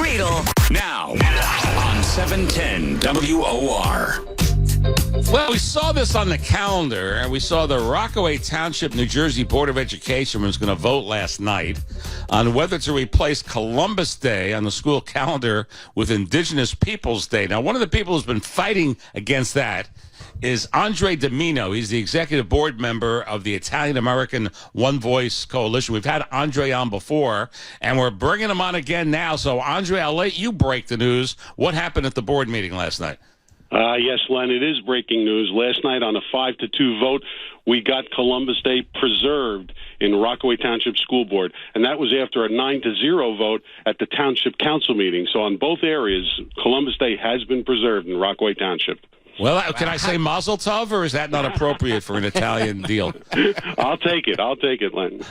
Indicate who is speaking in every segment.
Speaker 1: Reidel.
Speaker 2: Now, on 710 WOR.
Speaker 3: Well, we saw this on the calendar, and we saw the Rockaway Township, New Jersey Board of Education was going to vote last night on whether to replace Columbus Day on the school calendar with Indigenous Peoples Day. Now, one of the people who's been fighting against that is Andre DiMino. He's the executive board member of the Italian-American One Voice Coalition. We've had Andre on before, and we're bringing him on again now. So, Andre, I'll let you break the news. What happened at the board meeting last night?
Speaker 4: Yes, Len, it is breaking news. Last night on a 5-2 vote, we got Columbus Day preserved in Rockaway Township School Board, and that was after a 9-0 vote at the Township Council meeting. So on both areas, Columbus Day has been preserved in Rockaway Township.
Speaker 3: Well, can I say Mazel Tov, or is that not appropriate for an Italian deal?
Speaker 4: I'll take it, Len.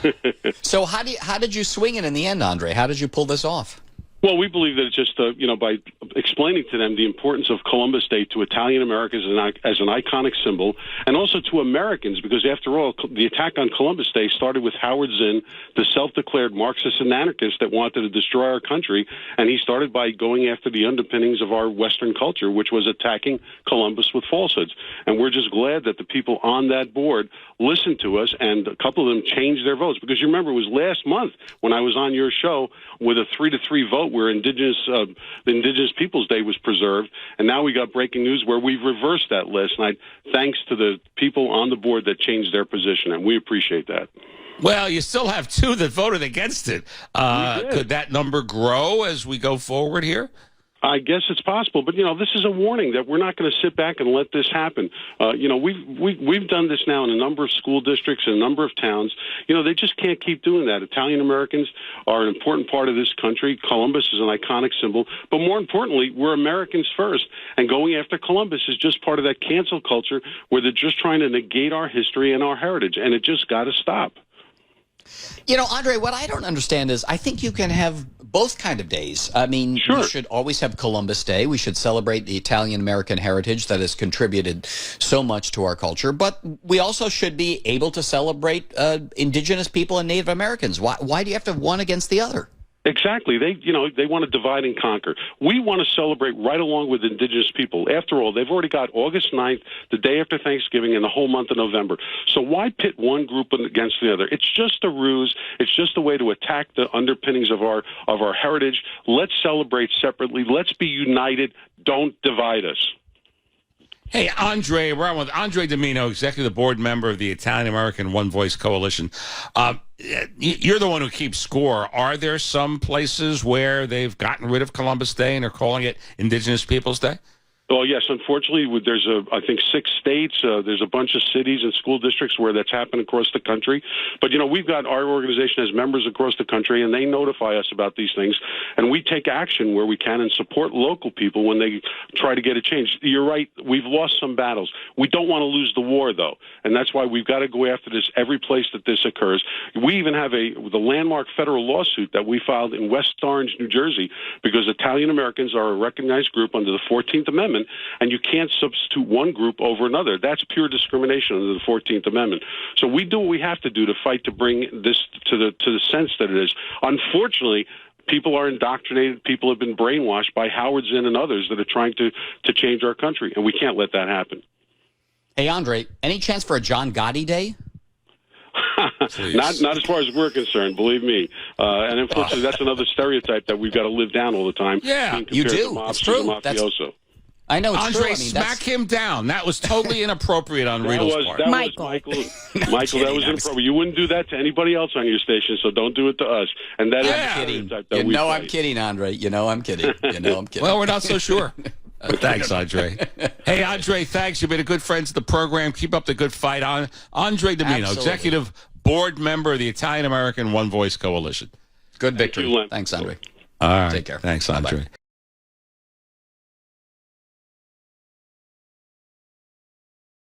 Speaker 5: So how did you swing it in the end, Andre? How did you pull this off?
Speaker 4: Well, we believe that it's just, by explaining to them the importance of Columbus Day to Italian Americans as an iconic symbol, and also to Americans, because after all, the attack on Columbus Day started with Howard Zinn, the self-declared Marxist and anarchist that wanted to destroy our country, and he started by going after the underpinnings of our Western culture, which was attacking Columbus with falsehoods. And we're just glad that the people on that board listened to us, and a couple of them changed their votes, because you remember it was last month when I was on your show with a 3-3 vote where the Indigenous Peoples Day was preserved, and now we got breaking news where we've reversed that last night, thanks to the people on the board that changed their position, and we appreciate that.
Speaker 3: Well, you still have two that voted against it. Could that number grow as we go forward here?
Speaker 4: I guess it's possible, but this is a warning that we're not going to sit back and let this happen. We've done this now in a number of school districts and a number of towns. They just can't keep doing that. Italian Americans are an important part of this country. Columbus is an iconic symbol, but more importantly, we're Americans first. And going after Columbus is just part of that cancel culture where they're just trying to negate our history and our heritage, and it just got to stop.
Speaker 5: Andre, what I don't understand is I think you can have both kind of days. I mean,
Speaker 4: Sure.
Speaker 5: We should always have Columbus Day. We should celebrate the Italian-American heritage that has contributed so much to our culture. But we also should be able to celebrate Indigenous people and Native Americans. Why do you have to have one against the other?
Speaker 4: Exactly. They want to divide and conquer. We want to celebrate right along with Indigenous people. After all, they've already got August 9th, the day after Thanksgiving, and the whole month of November. So why pit one group against the other? It's just a ruse. It's just a way to attack the underpinnings of our heritage. Let's celebrate separately. Let's be united. Don't divide us.
Speaker 3: Hey, Andre, we're on with Andre DiMino, executive board member of the Italian-American One Voice Coalition. You're the one who keeps score. Are there some places where they've gotten rid of Columbus Day and are calling it Indigenous Peoples Day?
Speaker 4: Well, yes, unfortunately, there's I think 6 states. There's a bunch of cities and school districts where that's happened across the country. But, we've got our organization as members across the country, and they notify us about these things. And we take action where we can and support local people when they try to get a change. You're right. We've lost some battles. We don't want to lose the war, though. And that's why we've got to go after this every place that this occurs. We even have the landmark federal lawsuit that we filed in West Orange, New Jersey, because Italian Americans are a recognized group under the 14th Amendment, and you can't substitute one group over another. That's pure discrimination under the 14th Amendment. So we do what we have to do to fight to bring this to the sense that it is. Unfortunately, people are indoctrinated. People have been brainwashed by Howard Zinn and others that are trying to change our country, and we can't let that happen.
Speaker 5: Hey, Andre, any chance for a John Gotti Day?
Speaker 4: Not as far as we're concerned, believe me. And unfortunately, that's another stereotype that we've got to live down all the time.
Speaker 3: Yeah,
Speaker 5: you do. It's true. I know it's
Speaker 3: Andre,
Speaker 5: true.
Speaker 3: smack him down. That was totally inappropriate on Riedel's part.
Speaker 1: Michael,
Speaker 4: that was inappropriate. You wouldn't do that to anybody else on your station, so don't do it to us. And that is
Speaker 5: kidding.
Speaker 4: I'm
Speaker 5: kidding, Andre. I'm kidding. I'm kidding.
Speaker 3: Well, we're not so sure. Thanks, Andre. Hey, Andre, thanks. You've been a good friend to the program. Keep up the good fight. Andre DiMino,
Speaker 5: Absolutely.
Speaker 3: executive board member of the Italian-American One Voice Coalition.
Speaker 5: Good victory.
Speaker 4: Thank you, Len.
Speaker 5: Thanks, Andre.
Speaker 3: All right.
Speaker 5: Take care.
Speaker 3: Thanks, Andre. Bye-bye.